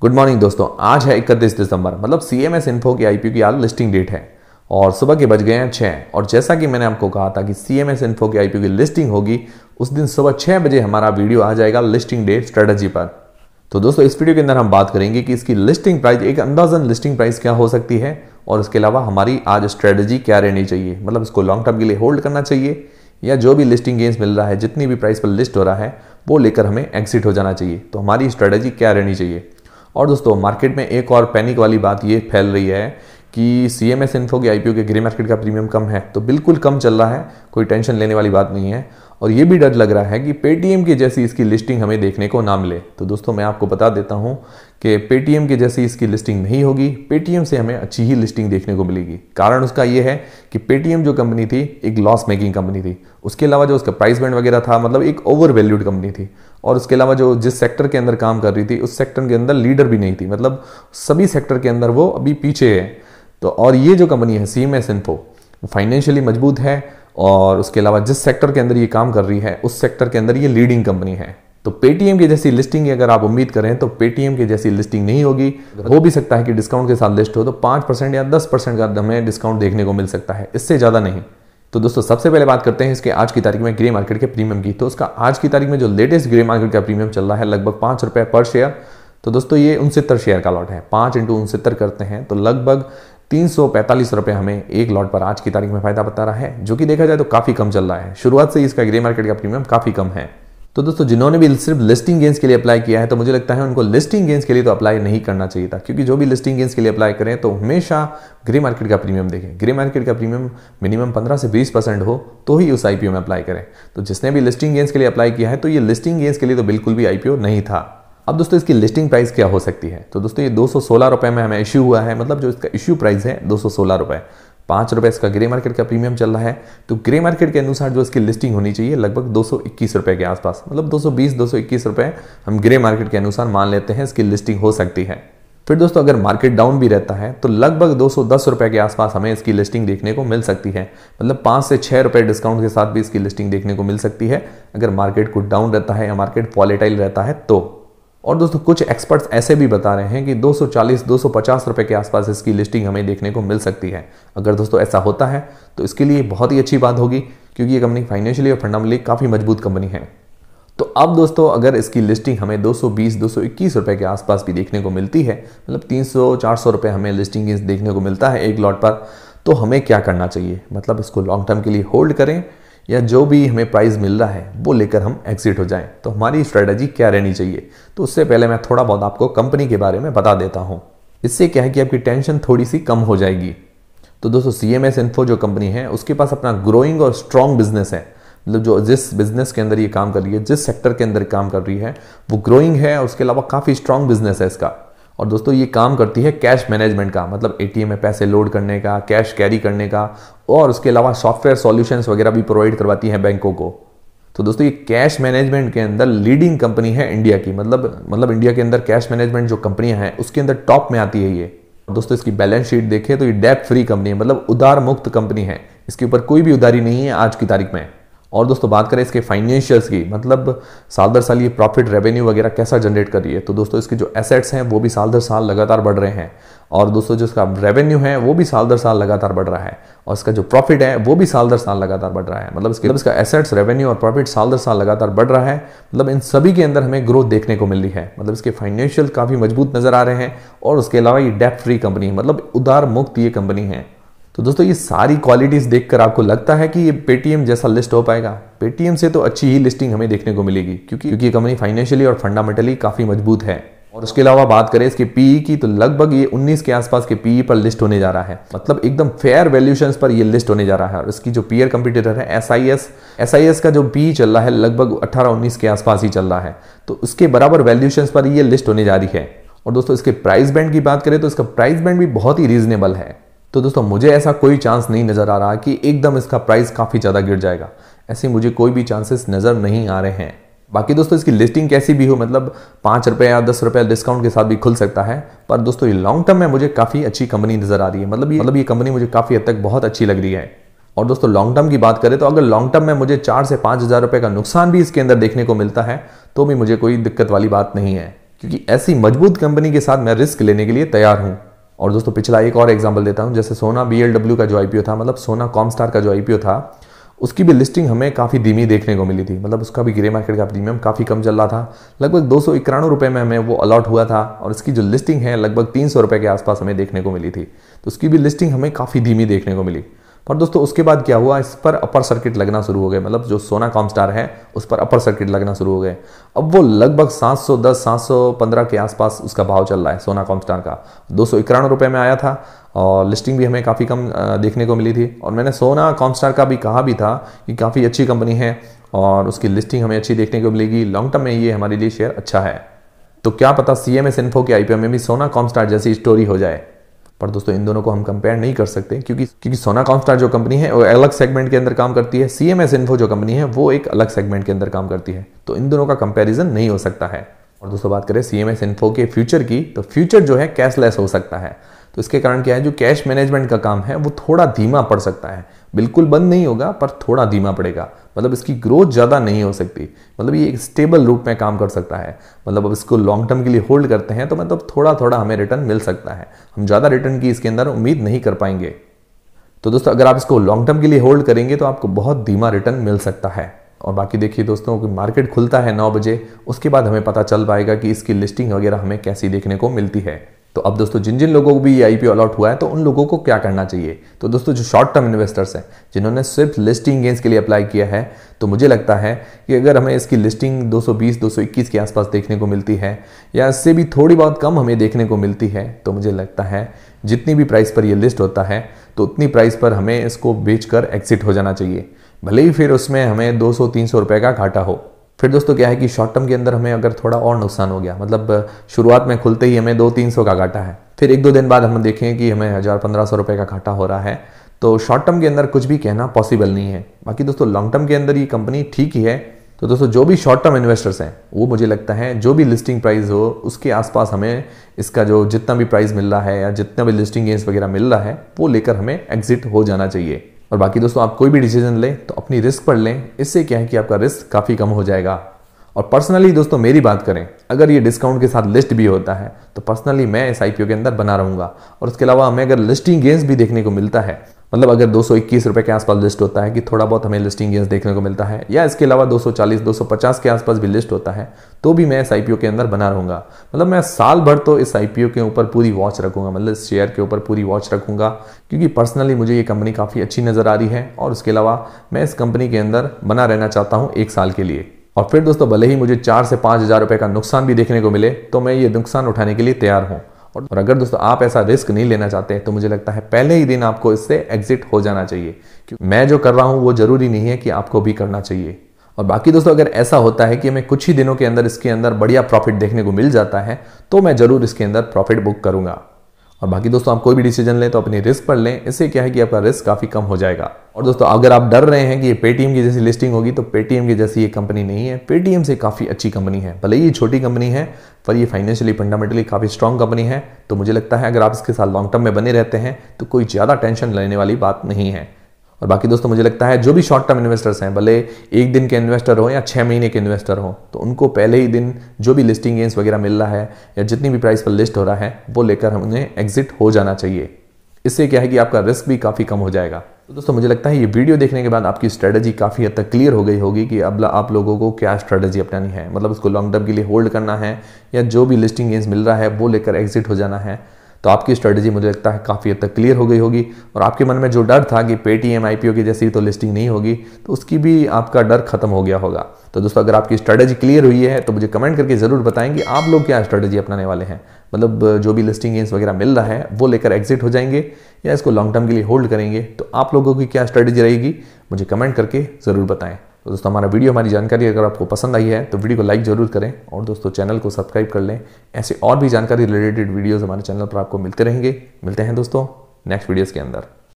Good morning दोस्तों, आज है 31 दिसंबर मतलब CMS इन्फो की IPO की आज लिस्टिंग डेट है और सुबह के बज गए हैं 6। और जैसा कि मैंने आपको कहा था कि CMS इन्फो की IPO की लिस्टिंग होगी, उस दिन सुबह 6 बजे हमारा वीडियो आ जाएगा लिस्टिंग डेट स्ट्रेटजी पर। तो दोस्तों इस वीडियो के अंदर हम बात करेंगे कि इसकी लिस्टिंग प्राइस, एक अंदाजन लिस्टिंग प्राइस क्या हो सकती है और इसके अलावा हमारी आज स्ट्रेटजी क्या रहनी चाहिए। मतलब इसको लॉन्ग टर्म के लिए होल्ड करना चाहिए या जो भी लिस्टिंग गेन्स मिल रहा है, जितनी भी प्राइस पर लिस्ट हो रहा है वो लेकर हमें एग्जिट हो जाना चाहिए। तो हमारी स्ट्रेटजी क्या रहनी चाहिए। और दोस्तों मार्केट में एक और पैनिक वाली बात ये फैल रही है कि CMS इन्फो की IPO के ग्रे मार्केट का प्रीमियम कम है, तो बिल्कुल कम चल रहा है, कोई टेंशन लेने वाली बात नहीं है। और ये भी डर लग रहा है कि पेटीएम की जैसी इसकी लिस्टिंग हमें देखने को ना मिले। तो दोस्तों मैं आपको बता देता हूं कि पेटीएम की जैसी इसकी लिस्टिंग नहीं होगी, पेटीएम से हमें अच्छी ही लिस्टिंग देखने को मिलेगी। कारण उसका ये है कि पेटीएम जो कंपनी थी एक लॉस मेकिंग कंपनी थी, उसके अलावा जो उसका प्राइस बैंड वगैरह था मतलब एक ओवर वैल्यूड कंपनी थी, और उसके अलावा जो जिस सेक्टर के अंदर काम कर रही थी उस सेक्टर के अंदर लीडर भी नहीं थी, मतलब सभी सेक्टर के अंदर वो अभी पीछे है। तो और ये जो कंपनी है CMS इन्फो फाइनेंशियली मजबूत है और उसके अलावा जिस सेक्टर के अंदर ये काम कर रही है उस सेक्टर के अंदर ये लीडिंग कंपनी है। तो पेटीएम की जैसी लिस्टिंग की अगर आप उम्मीद करें तो पेटीएम की जैसी लिस्टिंग नहीं होगी। हो भी सकता है कि डिस्काउंट के साथ लिस्ट हो तो 5% या 10% का हमें डिस्काउंट देखने को मिल सकता है, इससे ज़्यादा नहीं। तो दोस्तों सबसे पहले बात करते हैं इसके आज की तारीख में ग्रे मार्केट के प्रीमियम की। तो उसका आज की तारीख में जो लेटेस्ट ग्रे मार्केट का प्रीमियम चल रहा है लगभग 5 रुपये पर शेयर। तो दोस्तों ये 69 शेयर का लॉट है, 5 × 69 करते हैं तो लगभग 345 रुपये हमें एक लॉट पर आज की तारीख में फायदा बता रहा है, जो कि देखा जाए तो काफी कम चल रहा है। शुरुआत से इसका ग्रे मार्केट का प्रीमियम काफी कम है। तो दोस्तों जिन्होंने भी सिर्फ लिस्टिंग गेन्स के लिए अप्लाई किया है तो मुझे लगता है उनको लिस्टिंग गेन्स के लिए तो अप्लाई नहीं करना चाहिए था, क्योंकि जो भी लिस्टिंग गेन्स के लिए अप्लाई करें तो हमेशा ग्रे मार्केट का प्रीमियम देखें। ग्रे मार्केट का प्रीमियम मिनिमम 15 से 20% हो तो ही उस IPO में अप्लाई करें। तो जिसने भी लिस्टिंग गेन्स के लिए अप्लाई किया है तो ये लिस्टिंग गेन्स के लिए तो बिल्कुल भी IPO नहीं था। अब दोस्तों इसकी लिस्टिंग प्राइस क्या हो सकती है। तो दोस्तों ये 216 रुपये में हमें इश्यू हुआ है, मतलब जो इसका इश्यू प्राइस है 216 रुपये, 5 रुपये इसका ग्रे मार्केट का प्रीमियम चल रहा है। तो ग्रे मार्केट के अनुसार जो इसकी लिस्टिंग होनी चाहिए लगभग 221 रुपये के आसपास, मतलब 220-221 रुपये हम ग्रे मार्केट के अनुसार मान लेते हैं इसकी लिस्टिंग हो सकती है। फिर दोस्तों अगर मार्केट डाउन भी रहता है तो लगभग 210 रुपये के आसपास हमें इसकी लिस्टिंग देखने को मिल सकती है, मतलब 5 से 6 रुपये डिस्काउंट के साथ भी इसकी लिस्टिंग देखने को मिल सकती है अगर मार्केट को डाउन रहता है या मार्केट वॉलेटाइल रहता है तो। और दोस्तों कुछ एक्सपर्ट्स ऐसे भी बता रहे हैं कि 240-250 रुपये के आसपास इसकी लिस्टिंग हमें देखने को मिल सकती है। अगर दोस्तों ऐसा होता है तो इसके लिए बहुत ही अच्छी बात होगी, क्योंकि ये कंपनी फाइनेंशियली और फंडामेंटली काफ़ी मजबूत कंपनी है। तो अब दोस्तों अगर इसकी लिस्टिंग हमें 220-221 रुपये के आसपास भी देखने को मिलती है, मतलब 300-400 रुपये हमें लिस्टिंग देखने को मिलता है एक लॉट पर, तो हमें क्या करना चाहिए। मतलब इसको लॉन्ग टर्म के लिए होल्ड करें या जो भी हमें प्राइस मिल रहा है वो लेकर हम एग्जिट हो जाएं। तो हमारी स्ट्रेटजी क्या रहनी चाहिए। तो उससे पहले मैं थोड़ा बहुत आपको कंपनी के बारे में बता देता हूं। इससे क्या है कि आपकी टेंशन थोड़ी सी कम हो जाएगी। तो दोस्तों CMS इन्फो जो कंपनी है उसके पास अपना ग्रोइंग और स्ट्रॉन्ग बिजनेस है, मतलब जो जिस बिजनेस के अंदर ये काम कर रही है, जिस सेक्टर के अंदर काम कर रही है वो ग्रोइंग है और उसके अलावा काफ़ी स्ट्रॉन्ग बिजनेस है इसका। और दोस्तों ये काम करती है कैश मैनेजमेंट का, मतलब ATM में पैसे लोड करने का, कैश कैरी करने का, और उसके अलावा सॉफ्टवेयर सॉल्यूशंस वगैरह भी प्रोवाइड करवाती है बैंकों को। तो दोस्तों ये कैश मैनेजमेंट के अंदर लीडिंग कंपनी है इंडिया की, मतलब इंडिया के अंदर कैश मैनेजमेंट जो कंपनियां हैं उसके अंदर टॉप में आती है ये। दोस्तों इसकी बैलेंस शीट देखें तो ये डेब्ट फ्री कंपनी है, मतलब उधार मुक्त कंपनी है, इसके ऊपर कोई भी उधारी नहीं है आज की तारीख में। और दोस्तों बात करें इसके फाइनेंशियल्स की, मतलब साल दर साल ये प्रॉफिट रेवेन्यू वगैरह कैसा जनरेट कर रही है। तो दोस्तों इसके जो एसेट्स हैं वो भी साल दर साल लगातार बढ़ रहे हैं, और दोस्तों जो इसका रेवेन्यू है वो भी साल दर साल लगातार बढ़ रहा है, और इसका जो प्रॉफिट है वो भी साल दर साल लगातार बढ़ रहा है। मतलब इसका एसेट्स, रेवेन्यू और प्रॉफिट साल दर साल लगातार बढ़ रहा है, मतलब इन सभी के अंदर हमें ग्रोथ देखने को मिल रही है। मतलब इसके फाइनेंशियल काफी मजबूत नजर आ रहे हैं, और उसके अलावा ये डेब्ट फ्री कंपनी है, मतलब उधार मुक्त ये कंपनी है। तो दोस्तों ये सारी क्वालिटीज देखकर आपको लगता है कि ये पेटीएम जैसा लिस्ट हो पाएगा। पेटीएम से तो अच्छी ही लिस्टिंग हमें देखने को मिलेगी, क्योंकि ये कंपनी फाइनेंशियली और फंडामेंटली काफी मजबूत है। और उसके अलावा बात करें इसके PE की तो लगभग ये 19 के आसपास के PE पर लिस्ट होने जा रहा है, मतलब एकदम फेयर वैल्यूएशंस पर ये लिस्ट होने जा रहा है। और इसकी जो पीयर कंपटीटर है SIS का जो PE चल रहा है लगभग 18-19 के आसपास ही चल रहा है, तो उसके बराबर वैल्यूएशंस पर ये लिस्ट होने जा रही है। और दोस्तों इसके प्राइस बैंड की बात करें तो इसका प्राइस बैंड भी बहुत ही रीजनेबल है। तो दोस्तों मुझे ऐसा कोई चांस नहीं नजर आ रहा कि एकदम इसका प्राइस काफी ज्यादा गिर जाएगा, ऐसे मुझे कोई भी चांसेस नजर नहीं आ रहे हैं। बाकी दोस्तों इसकी लिस्टिंग कैसी भी हो, मतलब 5 रुपये या 10 रुपये डिस्काउंट के साथ भी खुल सकता है, पर दोस्तों ये लॉन्ग टर्म में मुझे काफी अच्छी कंपनी नजर आ रही है। मतलब ये कंपनी मुझे काफी हद तक बहुत अच्छी लग रही है। और दोस्तों लॉन्ग टर्म की बात करें तो अगर लॉन्ग टर्म में मुझे 4 से 5 हज़ार रुपये का नुकसान भी इसके अंदर देखने को मिलता है तो भी मुझे कोई दिक्कत वाली बात नहीं है, क्योंकि ऐसी मजबूत कंपनी के साथ मैं रिस्क लेने के लिए तैयार हूं। और दोस्तों पिछला एक और एग्जांपल देता हूं, जैसे सोना BLW का जो आईपीओ था, मतलब सोना कॉमस्टार का जो आईपीओ था, उसकी भी लिस्टिंग हमें काफ़ी धीमी देखने को मिली थी। मतलब उसका भी ग्रे मार्केट का प्रीमियम काफ़ी कम चल रहा था, लगभग 291 रुपये में हमें वो अलॉट हुआ था, और इसकी जो लिस्टिंग है लगभग 300 रुपये के आसपास हमें देखने को मिली थी। तो उसकी भी लिस्टिंग हमें काफ़ी धीमी देखने को मिली। पर दोस्तों उसके बाद क्या हुआ, इस पर अपर सर्किट लगना शुरू हो गए, मतलब जो सोना कॉमस्टार है उस पर अपर सर्किट लगना शुरू हो गए। अब वो लगभग 710 715 के आसपास उसका भाव चल रहा है सोना कॉमस्टार का। 291 रुपये में आया था और लिस्टिंग भी हमें काफ़ी कम देखने को मिली थी। और मैंने सोना कॉमस्टार का भी कहा भी था कि काफ़ी अच्छी कंपनी है और उसकी लिस्टिंग हमें अच्छी देखने को मिलेगी, लॉन्ग टर्म में ये हमारे लिए शेयर अच्छा है। तो क्या पता CMS इन्फो के आईपीओ में भी सोना कॉमस्टार जैसी स्टोरी हो जाए। पर दोस्तों इन दोनों को हम कंपेयर नहीं कर सकते, क्योंकि सोना कॉमस्टार जो कंपनी है वो अलग सेगमेंट के अंदर काम करती है, CMS इन्फो जो कंपनी है वो एक अलग सेगमेंट के अंदर काम करती है। तो इन दोनों का कंपैरिजन नहीं हो सकता है। और दोस्तों बात करें CMS इन्फो के फ्यूचर की, तो फ्यूचर जो है कैशलेस हो सकता है। तो इसके कारण क्या है, जो कैश मैनेजमेंट का काम है वो थोड़ा धीमा पड़ सकता है। बिल्कुल बंद नहीं होगा पर थोड़ा धीमा पड़ेगा, मतलब इसकी ग्रोथ ज़्यादा नहीं हो सकती। मतलब ये एक स्टेबल रूप में काम कर सकता है। मतलब अब इसको लॉन्ग टर्म के लिए होल्ड करते हैं तो मतलब थोड़ा थोड़ा हमें रिटर्न मिल सकता है, हम ज़्यादा रिटर्न की इसके अंदर उम्मीद नहीं कर पाएंगे। तो दोस्तों अगर आप इसको लॉन्ग टर्म के लिए होल्ड करेंगे तो आपको बहुत धीमा रिटर्न मिल सकता है। और बाकी देखिए दोस्तों, मार्केट खुलता है 9 बजे, उसके बाद हमें पता चल पाएगा कि इसकी लिस्टिंग वगैरह हमें कैसी देखने को मिलती है। तो अब दोस्तों जिन जिन लोगों को भी ये आईपीओ अलॉट हुआ है तो उन लोगों को क्या करना चाहिए। तो दोस्तों जो शॉर्ट टर्म इन्वेस्टर्स हैं, जिन्होंने सिर्फ लिस्टिंग गेंस के लिए अप्लाई किया है, तो मुझे लगता है कि अगर हमें इसकी लिस्टिंग 220 221 के आसपास देखने को मिलती है या इससे भी थोड़ी बहुत कम हमें देखने को मिलती है, तो मुझे लगता है जितनी भी प्राइस पर ये लिस्ट होता है तो उतनी प्राइस पर हमें इसको बेचकर एग्जिट हो जाना चाहिए, भले ही फिर उसमें हमें 200-300 रुपये का घाटा हो। फिर दोस्तों क्या है कि शॉर्ट टर्म के अंदर हमें अगर थोड़ा और नुकसान हो गया, मतलब शुरुआत में खुलते ही हमें 200-300 का घाटा है, फिर 1-2 दिन बाद हम देखें कि हमें 1000-1500 रुपये का घाटा हो रहा है, तो शॉर्ट टर्म के अंदर कुछ भी कहना पॉसिबल नहीं है। बाकी दोस्तों लॉन्ग टर्म के अंदर ये कंपनी ठीक ही है। तो दोस्तों जो भी शॉर्ट टर्म इन्वेस्टर्स हैं वो मुझे लगता है जो भी लिस्टिंग प्राइस हो उसके आसपास हमें इसका जो जितना भी प्राइस मिल रहा है या जितना भी लिस्टिंग गेंस वगैरह मिल रहा है वो लेकर हमें एग्जिट हो जाना चाहिए। और बाकी दोस्तों आप कोई भी डिसीजन लें तो अपनी रिस्क पर लें, इससे क्या है कि आपका रिस्क काफ़ी कम हो जाएगा। और पर्सनली दोस्तों मेरी बात करें, अगर ये डिस्काउंट के साथ लिस्ट भी होता है तो पर्सनली मैं इस आईपीओ के अंदर बना रहूंगा। और उसके अलावा हमें अगर लिस्टिंग गेंस भी देखने को मिलता है, मतलब अगर 221 रुपये के आसपास लिस्ट होता है कि थोड़ा बहुत हमें लिस्टिंग गेंस देखने को मिलता है, या इसके अलावा 240-250 के आसपास भी लिस्ट होता है, तो भी मैं इस आईपीओ के अंदर बना रहूंगा। मतलब मैं साल भर तो इस आईपीओ के ऊपर पूरी वॉच रखूंगा, मतलब इस शेयर के ऊपर पूरी वॉच रखूंगा, क्योंकि पर्सनली मुझे ये कंपनी काफ़ी अच्छी नज़र आ रही है। और उसके अलावा मैं इस कंपनी के अंदर बना रहना चाहता हूँ 1 साल के लिए। और फिर दोस्तों भले ही मुझे 4 से 5 हज़ार रुपये का नुकसान भी देखने को मिले तो मैं ये नुकसान उठाने के लिए तैयार हूँ। और अगर दोस्तों आप ऐसा रिस्क नहीं लेना चाहते तो मुझे लगता है पहले ही दिन आपको इससे एग्जिट हो जाना चाहिए। क्योंकि मैं जो कर रहा हूँ वो जरूरी नहीं है कि आपको भी करना चाहिए। और बाकी दोस्तों अगर ऐसा होता है कि हमें कुछ ही दिनों के अंदर इसके अंदर बढ़िया प्रॉफिट देखने को मिल जाता है तो मैं जरूर इसके अंदर प्रॉफिट बुक करूंगा। और बाकी दोस्तों आप कोई भी डिसीजन लें तो अपनी रिस्क पर लें, इससे क्या है कि आपका रिस्क काफ़ी कम हो जाएगा। और दोस्तों अगर आप डर रहे हैं कि ये पेटीएम की जैसी लिस्टिंग होगी, तो पेटीएम की जैसी ये कंपनी नहीं है। पेटीएम से काफ़ी अच्छी कंपनी है, भले ही छोटी कंपनी है पर ये फाइनेंशियली फंडामेंटली काफ़ी स्ट्रॉन्ग कंपनी है। तो मुझे लगता है अगर आप इसके साथ लॉन्ग टर्म में बने रहते हैं तो कोई ज़्यादा टेंशन लेने वाली बात नहीं है। और बाकी दोस्तों मुझे लगता है जो भी शॉर्ट टर्म इन्वेस्टर्स हैं, भले 1 दिन के इन्वेस्टर हो या 6 महीने के इन्वेस्टर हो, तो उनको पहले ही दिन जो भी लिस्टिंग गेंस वगैरह मिल रहा है या जितनी भी प्राइस पर लिस्ट हो रहा है वो लेकर हमें एग्जिट हो जाना चाहिए। इससे क्या है कि आपका रिस्क भी काफ़ी कम हो जाएगा। तो दोस्तों मुझे लगता है ये वीडियो देखने के बाद आपकी स्ट्रेटजी काफ़ी हद तक क्लियर हो गई होगी कि अब आप लोगों को क्या स्ट्रेटजी अपनानी है, मतलब उसको लॉन्ग टर्म के लिए होल्ड करना है या जो भी लिस्टिंग गेंस मिल रहा है वो लेकर एग्जिट हो जाना है। तो आपकी स्ट्रेटजी मुझे लगता है काफ़ी हद तक क्लियर हो गई होगी। और आपके मन में जो डर था कि पेटीएम आईपीओ की जैसी तो लिस्टिंग नहीं होगी, तो उसकी भी आपका डर खत्म हो गया होगा। तो दोस्तों अगर आपकी स्ट्रेटजी क्लियर हुई है तो मुझे कमेंट करके ज़रूर बताएं कि आप लोग क्या स्ट्रेटजी अपनाने वाले हैं, मतलब जो भी लिस्टिंग गेंस वगैरह मिल रहा है वो लेकर एग्जिट हो जाएंगे या इसको लॉन्ग टर्म के लिए होल्ड करेंगे। तो आप लोगों की क्या स्ट्रेटजी रहेगी मुझे कमेंट करके ज़रूर बताएं। तो दोस्तों हमारा वीडियो, हमारी जानकारी अगर आपको पसंद आई है तो वीडियो को लाइक जरूर करें और दोस्तों चैनल को सब्सक्राइब कर लें। ऐसे और भी जानकारी रिलेटेड वीडियोस हमारे चैनल पर आपको मिलते रहेंगे। मिलते हैं दोस्तों नेक्स्ट वीडियोस के अंदर।